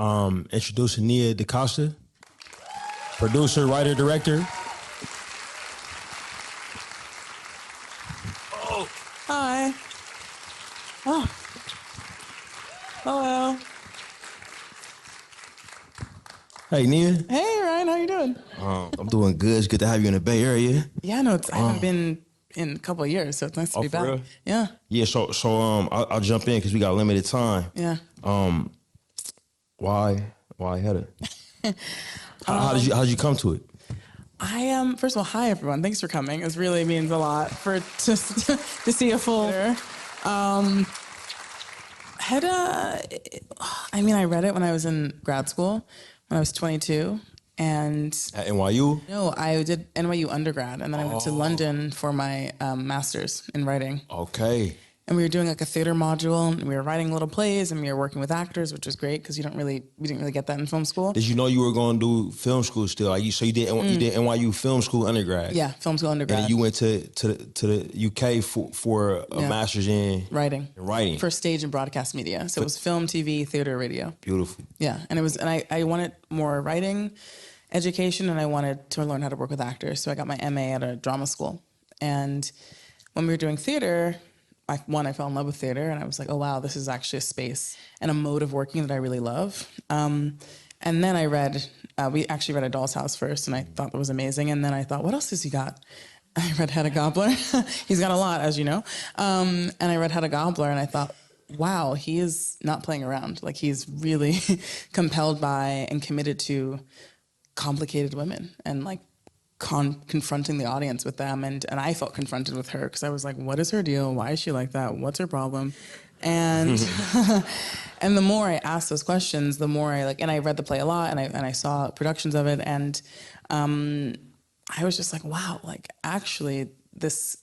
Introducing Nia DaCosta, producer, writer, director. Oh. Hi. Oh. Hello. Hey, Nia. Hey, Ryan. How you doing? I'm doing good. It's good to have you in the Bay Area. Yeah, no, I haven't been in a couple of years, so it's nice to be back. Real? Yeah. Yeah. So I'll jump in because we got limited time. Yeah. Why Hedda? How did you come to it? I am. First of all, hi everyone. Thanks for coming. It really means a lot for just to see a full. Hedda. I mean, I read it when I was in grad school, when I was 22, and At NYU? no, I did NYU undergrad, and then I went to London for my master's in writing. Okay. And we were doing like a theater module, and we were writing little plays, and we were working with actors, which was great because we didn't really get that in film school. Did you know you were going to do film school still? Like you did NYU film school undergrad. Yeah, film school undergrad. And you went to the UK for a master's in writing. For stage and broadcast media. So it was film, TV, theater, radio. Beautiful. Yeah, and I wanted more writing education, and I wanted to learn how to work with actors. So I got my MA at a drama school, and when we were doing theater. I fell in love with theater, and I was like, oh, wow, this is actually a space and a mode of working that I really love. And then I read, we actually read A Doll's House first, and I thought that was amazing. And then I thought, what else has he got? I read Hedda Gabler. He's got a lot, as you know. And I read Hedda Gabler, and I thought, wow, he is not playing around. Like, he's really compelled by and committed to complicated women and, like, confronting the audience with them, and I felt confronted with her because I was like, what is her deal? Why is she like that? What's her problem? And and the more I asked those questions, the more I read the play a lot, and I saw productions of it, and I was just like, wow, like actually this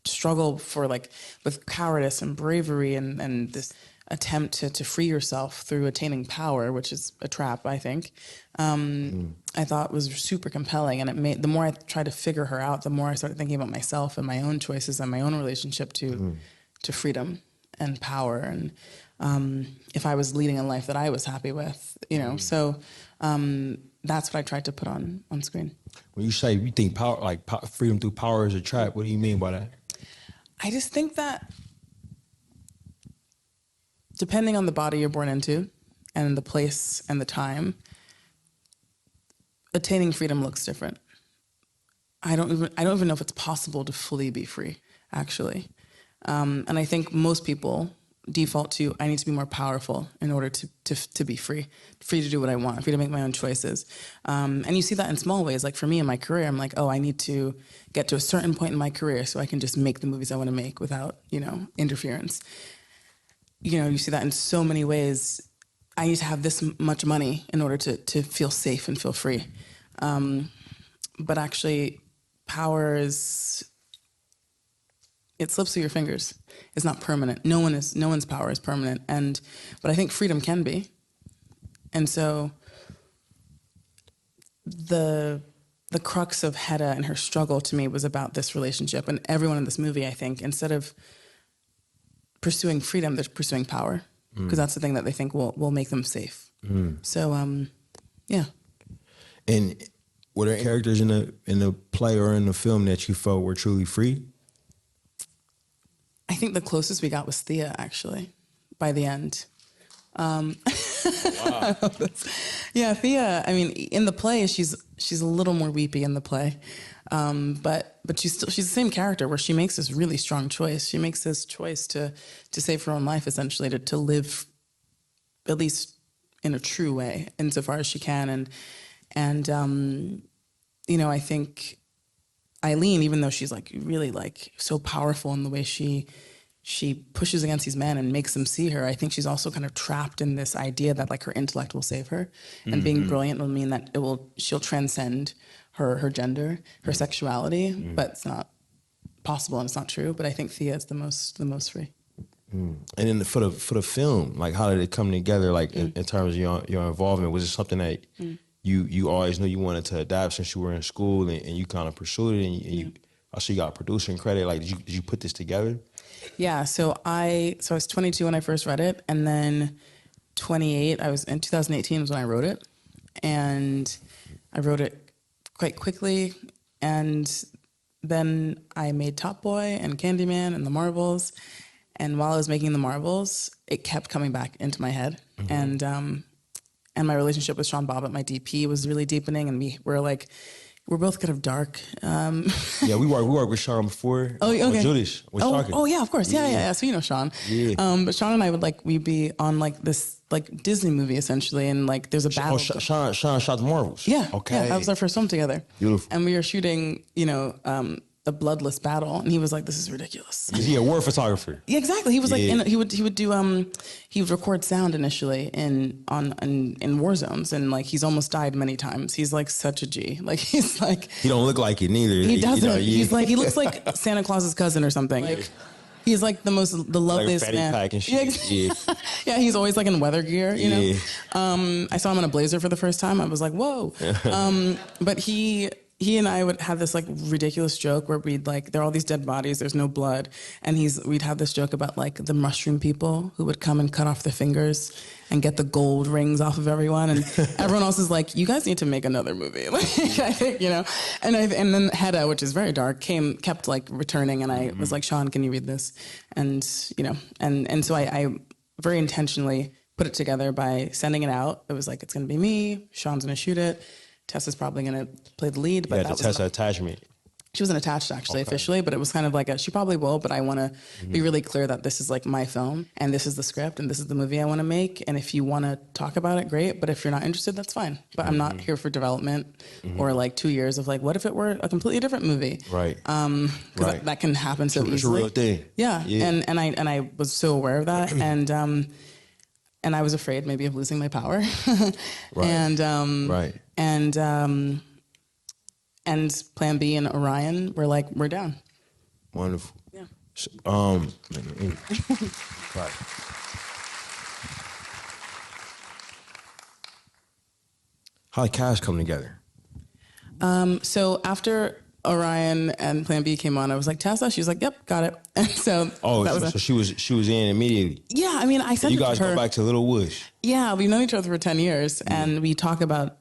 struggle for with cowardice and bravery and this attempt to free yourself through attaining power, which is a trap, I think, I thought was super compelling. And the more I tried to figure her out, the more I started thinking about myself and my own choices and my own relationship to freedom and power. And if I was leading a life that I was happy with, so that's what I tried to put on screen. When you say you think power, freedom through power is a trap, what do you mean by that? I just think that depending on the body you're born into and the place and the time, attaining freedom looks different. I don't even know if it's possible to fully be free, actually. And I think most people default to, I need to be more powerful in order to be free to do what I want, free to make my own choices. And you see that in small ways. Like for me in my career, I'm like, oh, I need to get to a certain point in my career so I can just make the movies I want to make without, interference. You see that in so many ways. I need to have this much money in order to feel safe and feel free. But actually, power it slips through your fingers. It's not permanent. No one's power is permanent. But I think freedom can be. And so the crux of Hedda and her struggle to me was about this relationship. And everyone in this movie, I think, instead of pursuing freedom, they're pursuing power, because that's the thing that they think will make them safe. So, yeah. And were there characters in the play or in the film that you felt were truly free? I think the closest we got was Thea, actually, by the end. Wow. Yeah, Thea. I mean, in the play, she's a little more weepy in the play, but she's the same character where she makes this really strong choice. She makes this choice to save her own life, essentially, to live at least in a true way, insofar as she can. And I think Eileen, even though she's really so powerful in the way she pushes against these men and makes them see her, I think she's also kind of trapped in this idea that her intellect will save her, and being brilliant will mean that she'll transcend her gender, her sexuality, but it's not possible and it's not true. But I think Thea is the most free. And then for the film, how did it come together? In terms of your involvement, was it something that you always knew you wanted to adapt since you were in school, and you kind of pursued it, and you I see you got producer and credit. Did you put this together? Yeah, so I was 22 when I first read it, and then 28. I was in 2018 was when I wrote it, and I wrote it quite quickly. And then I made Top Boy and Candyman and The Marvels. And while I was making The Marvels, it kept coming back into my head. And my relationship with Sean Bobbitt, my DP, was really deepening. And we're both kind of dark. Yeah, we worked with Sean before. Oh, okay. Judas. Oh, yeah, of course. Yeah. So you know Sean. Yeah. But Sean and I we'd be on like this like Disney movie essentially, and like there's a battle. Sean shot The Marvels. Yeah. Okay. Yeah, that was our first film together. Beautiful. And we were shooting, a bloodless battle, and he was like, "This is ridiculous." Is he a war photographer? Yeah, exactly. He was like, he would record sound initially in war zones, and like he's almost died many times. He's like such a G. Like he's like he don't look like it neither. He doesn't. He's like he looks like Santa Claus's cousin or something. Like, he's like the loveliest like a fatty man. pack and shit. Yeah. Yeah, he's always like in weather gear, you know. I saw him in a blazer for the first time. I was like, whoa. But he and I would have this like ridiculous joke where we'd like, there are all these dead bodies, there's no blood. And we'd have this joke about like the mushroom people who would come and cut off their fingers and get the gold rings off of everyone. And everyone else is like, you guys need to make another movie. Like, I think, and then Hedda, which is very dark, kept like returning. And I was like, Sean, can you read this? And, and so I very intentionally put it together by sending it out. It was like, it's going to be me, Sean's going to shoot it. Tessa's probably going to play the lead. But the Tessa attachment. She wasn't attached actually officially, but it was kind of like she probably will, but I want to be really clear that this is like my film and this is the script and this is the movie I want to make. And if you want to talk about it, great. But if you're not interested, that's fine. But I'm not here for development or like 2 years of like, what if it were a completely different movie? Right. Because that can happen so easily. It's a real thing. Yeah. And I was so aware of that. And I was afraid maybe of losing my power. Right. And Plan B and Orion were like, we're down. Wonderful. Yeah. Right. How the cast come together? So after Orion and Plan B came on, I was like, Tessa? She was like, yep, got it. And so so she was in immediately. Yeah, I mean, I said you to her. guys go back to Little Woods. Yeah, we've known each other for 10 years, and we talk about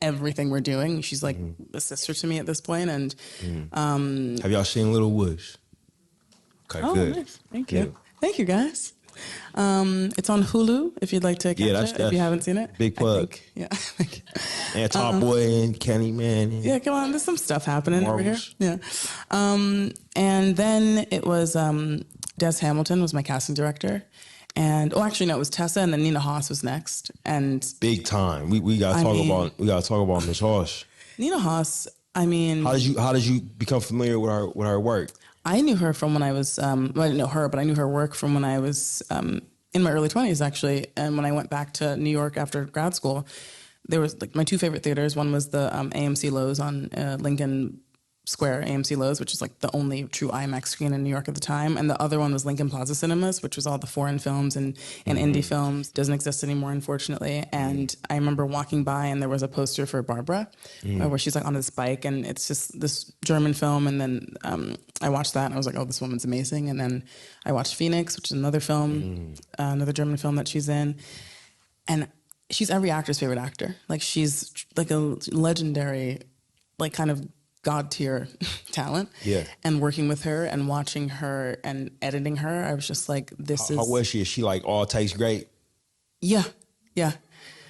everything we're doing. She's like a sister to me at this point, and have y'all seen Little Woods? Okay, good. Nice. Thank you. Thank you, guys. It's on Hulu if you'd like to catch it, if you haven't seen it. Big plug. Yeah. And Top Boy and Candyman. Yeah, come on. There's some stuff happening Marvels. over here. Yeah. And then it was Des Hamilton was my casting director. And actually no, it was Tessa, and then Nina Haas was next. And big time. We gotta talk about Miss Haas. Nina Haas, I mean, how did you become familiar with her work? I knew her from when I was, I didn't know her, but I knew her work from when I was in my early 20s, actually. And when I went back to New York after grad school, there was like my two favorite theaters. One was the AMC Lowe's on Lincoln Square, AMC Lowe's, which is like the only true IMAX screen in New York at the time. And the other one was Lincoln Plaza Cinemas, which was all the foreign films and indie films. Doesn't exist anymore, unfortunately. And I remember walking by and there was a poster for Barbara where she's like on this bike, and it's just this German film. And then I watched that and I was like, oh, this woman's amazing. And then I watched Phoenix, which is another film, another German film that she's in. And she's every actor's favorite actor. Like she's like a legendary, like kind of God tier talent. Yeah. And working with her and watching her and editing her, I was just like, How was she? Is she like all takes great? Yeah. Yeah.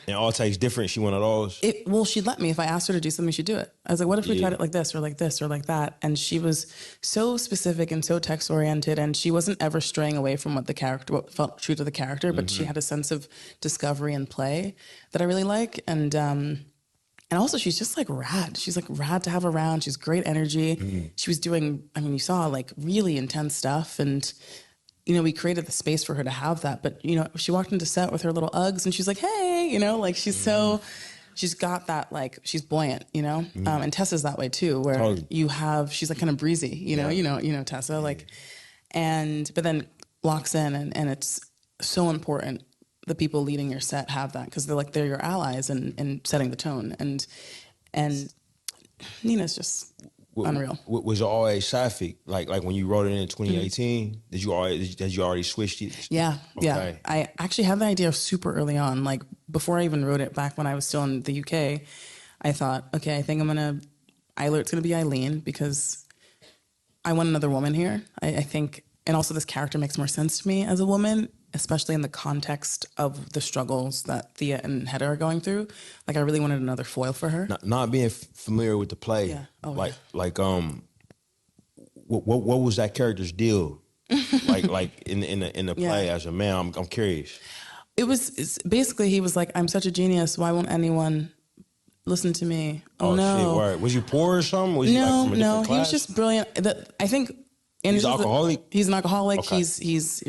And all takes different? She one of those? Well, she'd let me. If I asked her to do something, she'd do it. I was like, what if we tried it like this or like this or like that? And she was so specific and so text oriented, and she wasn't ever straying away from what felt true to the character, but she had a sense of discovery and play that I really like. And also, she's just like rad. She's like rad to have around. She's great energy. She was doing, I mean, you saw like really intense stuff. And, we created the space for her to have that. But, she walked into set with her little Uggs and she's like, hey, like she's she's got that, like, she's buoyant, And Tessa's that way too, where she's like kind of breezy, you know, Tessa, like, but then locks in and it's so important. The people leading your set have that because they're your allies and setting the tone. And Nina's just unreal. Was it always sapphic? Like when you wrote it in 2018, did you already switched it? Yeah, yeah. Okay. I actually had the idea super early on. Like before I even wrote it, back when I was still in the UK, I thought, okay, I think it's gonna be Eileen because I want another woman here. I think, and also this character makes more sense to me as a woman, especially in the context of the struggles that Thea and Hedda are going through. Like I really wanted another foil for her. Not being familiar with the play. Yeah. Oh, what was that character's deal? like in the play as a man? I'm curious. It's basically he was like, I'm such a genius. Why won't anyone listen to me? Oh no. Shit, word. Was you poor or something? Was he No, from a no. different He was class? just brilliant. I think. And He's alcoholic? He's an alcoholic. Okay. He's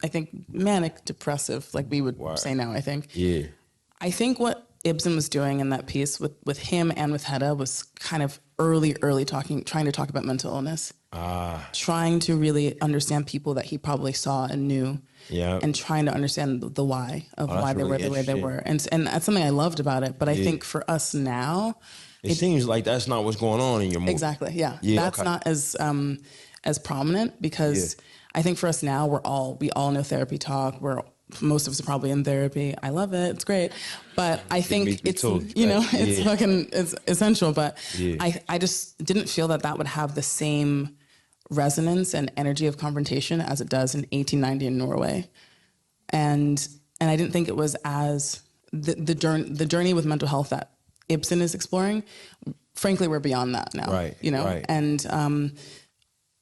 I think manic depressive, like we would say now. I think. Yeah. I think what Ibsen was doing in that piece with him and with Hedda was kind of early trying to talk about mental illness. Trying to really understand people that he probably saw and knew. Yeah. And trying to understand the why of why they really were the way they were. And that's something I loved about it. But I think for us now, it seems like that's not what's going on in your movie. exactly, yeah. That's not as prominent because I think for us now we all know therapy talk. Most of us are probably in therapy. I love it. It's great. But I think it's it's essential. But I just didn't feel that would have the same resonance and energy of confrontation as it does in 1890 in Norway. And I didn't think it was as the journey with mental health that Ibsen is exploring. Frankly, we're beyond that now. Right. Right. And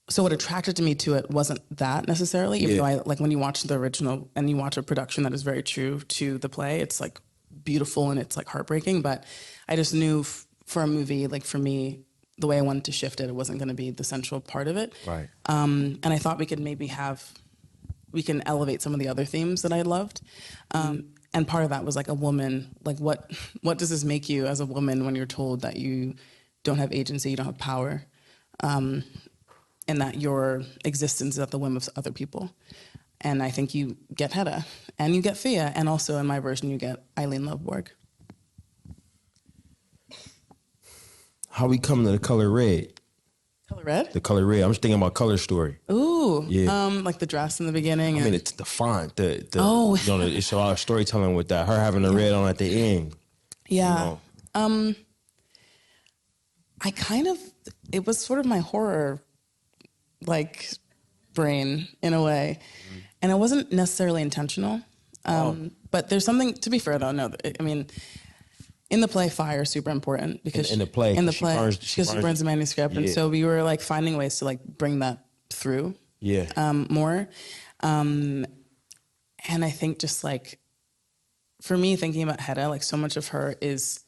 so what attracted me to it wasn't that necessarily, even though I like when you watch the original and you watch a production that is very true to the play, it's like beautiful and it's like heartbreaking. But I just knew for a movie, like for me, the way I wanted to shift it, it wasn't going to be the central part of it. Right. And I thought we could maybe we can elevate some of the other themes that I loved. And part of that was like a woman, like what does this make you as a woman when you're told that you don't have agency, you don't have power, and that your existence is at the whim of other people. And I think you get Hedda, and you get Thea, and also in my version you get Eileen Lovborg. How we come to the color red? Color red? The color red. I'm just thinking about Color Story. Ooh, Yeah. like the dress in the beginning. I mean, it's the font. It's a lot of storytelling with that. Her having the red on at the end. Yeah. You know. It was sort of my horror, like, brain in a way. And it wasn't necessarily intentional. But there's something, to be fair though, no, I mean, in the play, fire is super important because in the play, she burns the manuscript. And so we were like finding ways to like bring that through more. And I think just like, for me, thinking about Hedda, like so much of her is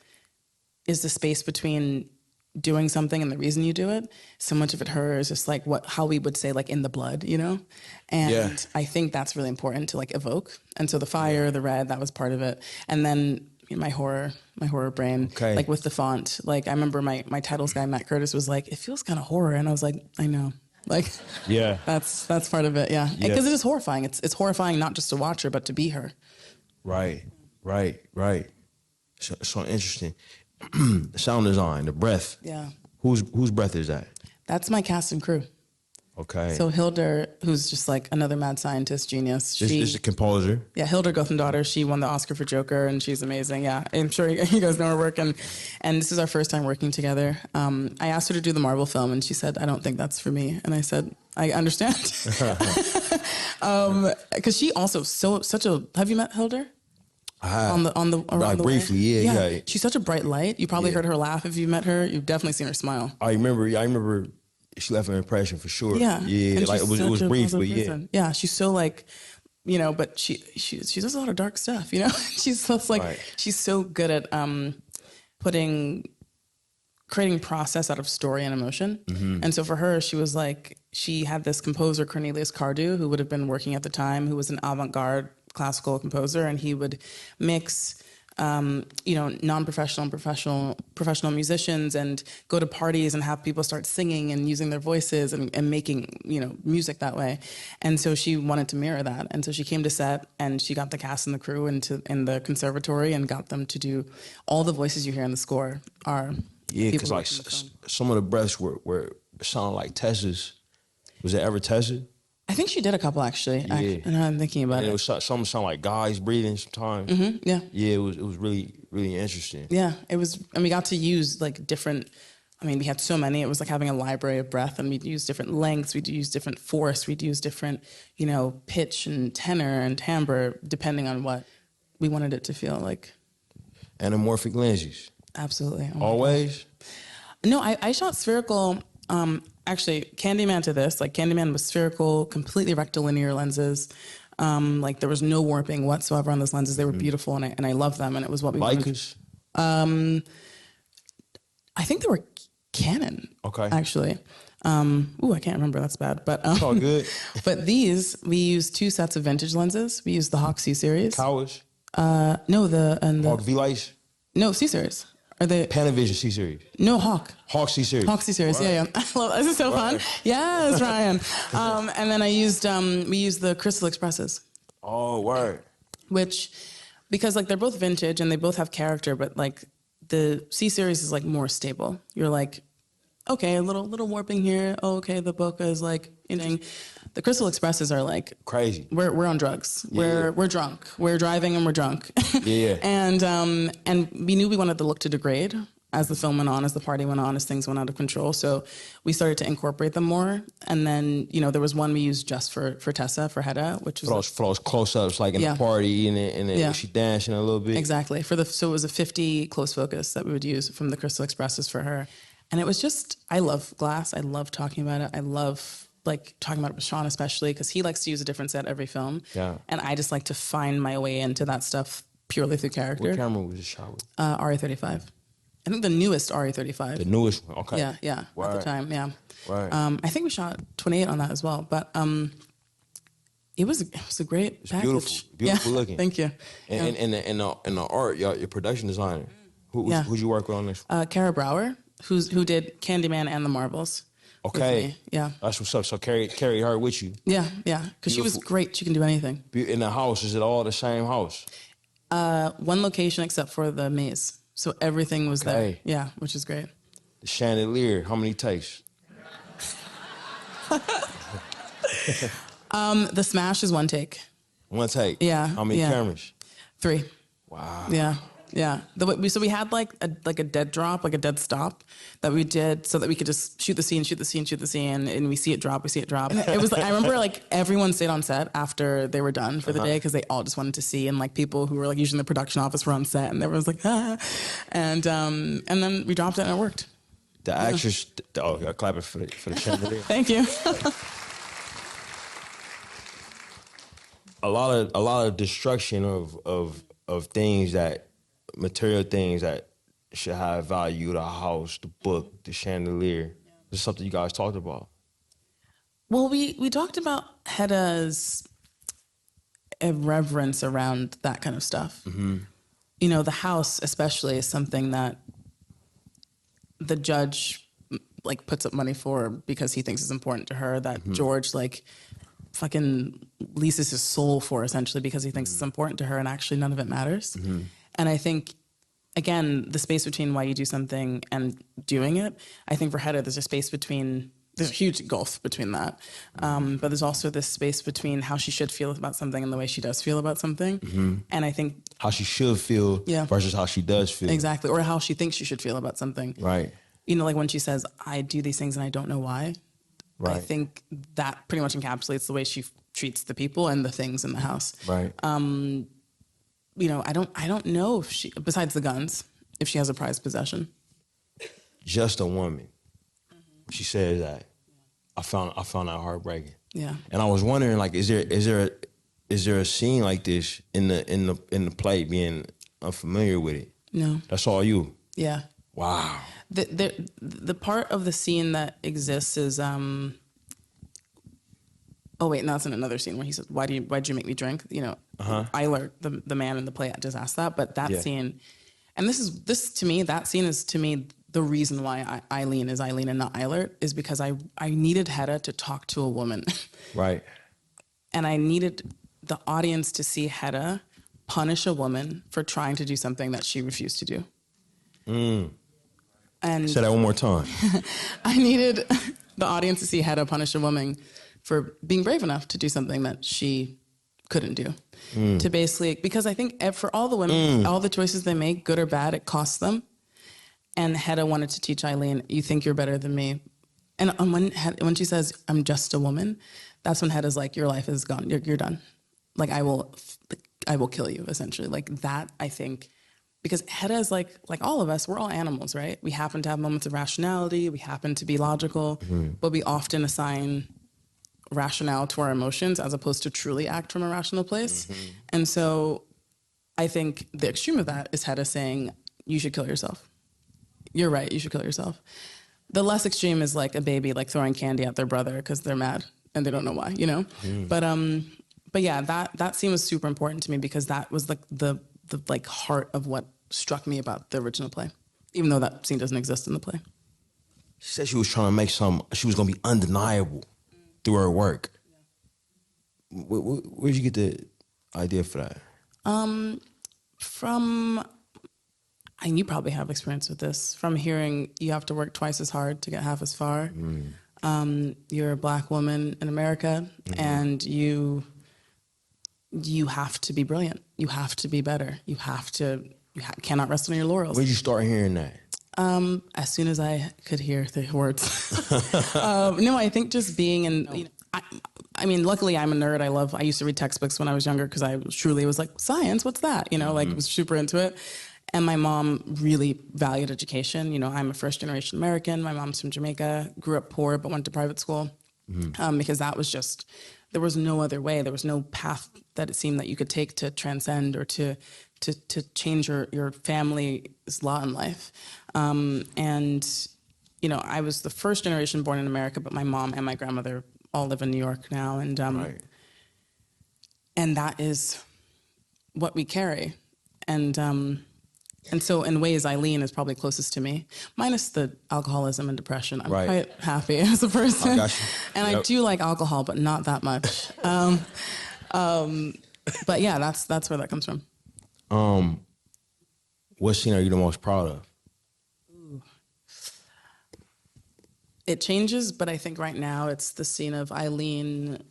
the space between doing something and the reason you do it. So much of her is just like how we would say like in the blood, you know? And I think that's really important to like evoke. And so the fire, the red, that was part of it. And then my horror brain, like with the font. Like I remember my titles guy, Matt Curtis, was like, it feels kind of horror. And I was like, I know. Like, that's part of it. Yeah. Because it is horrifying. It's horrifying not just to watch her, but to be her. Right. So interesting. The sound design, the breath. Yeah. Whose breath is that? That's my cast and crew. Okay. So Hilda, who's just like another mad scientist genius. She's a composer. Yeah, Hilda Gothendaughter. She won the Oscar for Joker, and she's amazing. Yeah, I'm sure you guys know her work. And this is our first time working together. I asked her to do the Marvel film, and she said, "I don't think that's for me." And I said, "I understand," because she also such a. Have you met Hilda? On the around the briefly, way? yeah. She's such a bright light. You probably heard her laugh if you met her. You've definitely seen her smile. I remember. She left an impression for sure. Yeah. Like it was brief, but yeah. She's so like, but she does a lot of dark stuff. She's just like she's so good at creating process out of story and emotion. Mm-hmm. And so for her, she was like, she had this composer Cornelius Cardew, who would have been working at the time, who was an avant-garde classical composer, and he would mix non-professional and professional musicians and go to parties and have people start singing and using their voices and making, music that way. And so she wanted to mirror that. And so she came to set and she got the cast and the crew in the conservatory and got them to do all the voices you hear in the score are Yeah, people because who like worked in the film. some of the breaths were sounding like Tessa's. Was it ever Tessa? I think she did a couple actually. Yeah. And now I'm thinking about And it. it was some sound like guys breathing sometimes. Yeah. Yeah, it was really really interesting. Yeah, it was, and we got to use like different. I mean, we had so many. It was like having a library of breath, and we'd use different lengths. We'd use different force. We'd use different, pitch and tenor and timbre, depending on what we wanted it to feel like. Anamorphic lenses. Absolutely. Oh my God. Always. No, I shot spherical. Actually, Candyman to this, like Candyman was spherical, completely rectilinear lenses. Like there was no warping whatsoever on those lenses. They were beautiful, and I loved them, and it was what we wanted. Leicas. I think they were Canon. Okay. Actually. I can't remember. That's bad. But It's all good. but these we used 2 sets of vintage lenses. We used the Hawk C series. Towers. No, the Hawk V lights. no C series. Are they Panavision C series. no Hawk? Hawk C series. Hawk C series. Right. Yeah. I love this is so fun. Yes, Ryan. And then we used the Crystal Expresses, Oh, word. which because like they're both vintage and they both have character, but like the C series is like more stable. You're like, okay, a little warping here. Oh, okay, the bokeh is like the Crystal Expresses are like Crazy. We're on drugs. Yeah. We're drunk. We're driving and we're drunk. Yeah. and we knew we wanted the look to degrade as the film went on, as the party went on, as things went out of control. So we started to incorporate them more. And then there was one we used just for Tessa, for Hedda, which was For those close-ups, like in Yeah. the party, and then she dancing a little bit. exactly so it was a 50 close focus that we would use from the Crystal Expresses for her. And it was just, I love glass. I love talking about it. I love like talking about it with Sean, especially because he likes to use a different set every film. Yeah. And I just like to find my way into that stuff purely through character. What camera was it shot with? RE35. I think the newest RE35. The newest one. Okay. Yeah, at the time, yeah. Right. I think we shot 28 on that as well, but it was a great package. Beautiful looking. Thank you. And the art, your production designer, who'd you work with on this? Kara Brower, who did Candyman and The Marbles. with Okay. me. Yeah. That's what's up. So carry her with you. Yeah, because she was Beautiful. great. She can do anything. In the house, is it all the same house? One location except for the maze, so everything was there. Okay. Yeah, which is great. The chandelier, how many takes? The smash is 1 take. 1 take. Yeah, How many yeah. cameras? 3. Wow. Yeah. So we had like a dead drop, like a dead stop that we did so that we could just shoot the scene, and we see it drop. And it was like, I remember like everyone stayed on set after they were done for the day because they all just wanted to see, and like people who were like usually in the production office were on set, and everyone was like, ah. And then we dropped it and it worked. The actress, you're clapping for the chandelier. Thank you. a lot of destruction of things material things that should have value, the house, the book, the chandelier. This is something you guys talked about. Well, we talked about Hedda's irreverence around that kind of stuff. Mm-hmm. The house especially is something that the judge like puts up money for because he thinks it's important to her, that George like fucking leases his soul for essentially because he thinks it's important to her, and actually none of it matters. And I think, again, the space between why you do something and doing it, I think for Hedda, there's a huge gulf between that. But there's also this space between how she should feel about something and the way she does feel about something. And I think How she should feel versus how she does feel. exactly, or how she thinks she should feel about something. Right. Like when she says, I do these things and I don't know why. Right. I think that pretty much encapsulates the way she treats the people and the things in the house. Right. I don't know if she, besides the guns, if she has a prized possession. Just a woman. She says that. I found that heartbreaking. Yeah. And I was wondering, like, is there a scene like this in the play, being unfamiliar with it? No. That's all you. Yeah. Wow. The part of the scene that exists is oh wait, no, it's in another scene where he says, why'd you make me drink? Eilert, the man in the play, just asked that. But that scene, and this to me, that scene is to me the reason why Eileen is Eileen and not Eilert, is because I needed Hedda to talk to a woman. Right. And I needed the audience to see Hedda punish a woman for trying to do something that she refused to do. And say that one more time. I needed the audience to see Hedda punish a woman for being brave enough to do something that she couldn't do. To basically, because I think for all the women, all the choices they make, good or bad, it costs them. And Hedda wanted to teach Eileen, you think you're better than me. And when she says, I'm just a woman, that's when Hedda's like, your life is gone. You're done. Like, I will kill you, essentially. Like that, I think, because Hedda is like all of us, we're all animals, right? We happen to have moments of rationality. We happen to be logical, but we often assign rationale to our emotions as opposed to truly act from a rational place. And so I think the extreme of that is Hedda saying, you should kill yourself. You're right, you should kill yourself. The less extreme is like a baby like throwing candy at their brother because they're mad and they don't know why, you know? But yeah, that scene was super important to me because that was like the like heart of what struck me about the original play, even though that scene doesn't exist in the play. She said she was trying to make she was gonna be undeniable through her work. Yeah. Where'd you get the idea for that? And you probably have experience with this, from hearing you have to work twice as hard to get half as far. You're a Black woman in America, and you have to be brilliant. You have to be better. You cannot rest on your laurels. Where'd you start hearing that? As soon as I could hear the words. No, I think just being in... I mean, luckily I'm a nerd. I used to read textbooks when I was younger because I truly was like, science, what's that? You know, like was super into it. And my mom really valued education. You know, I'm a first generation American. My mom's from Jamaica, grew up poor, but went to private school because that was just, there was no other way. There was no path that it seemed that you could take to transcend or to change your family's lot in life. And, you know, I was the first generation born in America, but my mom and my grandmother all live in New York now. And, and that is what we carry. And so in ways, Eileen is probably closest to me, minus the alcoholism and depression. I'm quite happy as a person. I got you. And I do like alcohol, but not that much. But yeah, that's where that comes from. What scene are you the most proud of? Ooh. It changes, but I think right now it's the scene of Eileen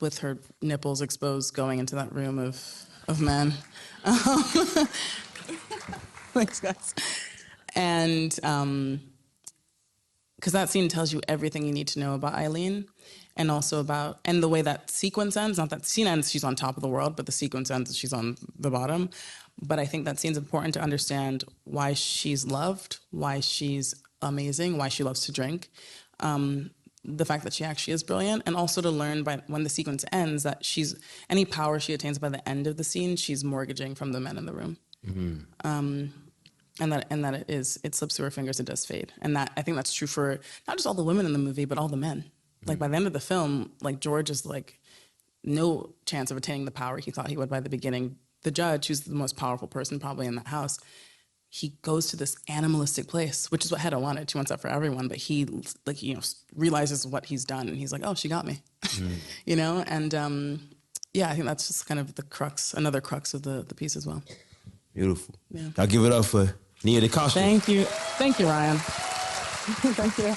with her nipples exposed going into that room of men. Thanks, guys. And because that scene tells you everything you need to know about Eileen, and also and the way that sequence ends. Not that the scene ends, she's on top of the world, but the sequence ends, she's on the bottom. But I think that scene's important to understand why she's loved, why she's amazing, why she loves to drink, the fact that she actually is brilliant, and also to learn when the sequence ends that any power she attains by the end of the scene, she's mortgaging from the men in the room. And that it slips through her fingers, it does fade. And that I think that's true for not just all the women in the movie, but all the men. Like by the end of the film, like George is like no chance of attaining the power he thought he would by the beginning. The judge, who's the most powerful person probably in that house, he goes to this animalistic place, which is what Hedda wanted. She wants that for everyone, but he realizes what he's done, and he's like, oh, she got me, you know? And yeah, I think that's just kind of another crux of the piece as well. Beautiful. Yeah. I'll give it up for Nia DaCosta. Thank you. Thank you, Ryan. Thank you.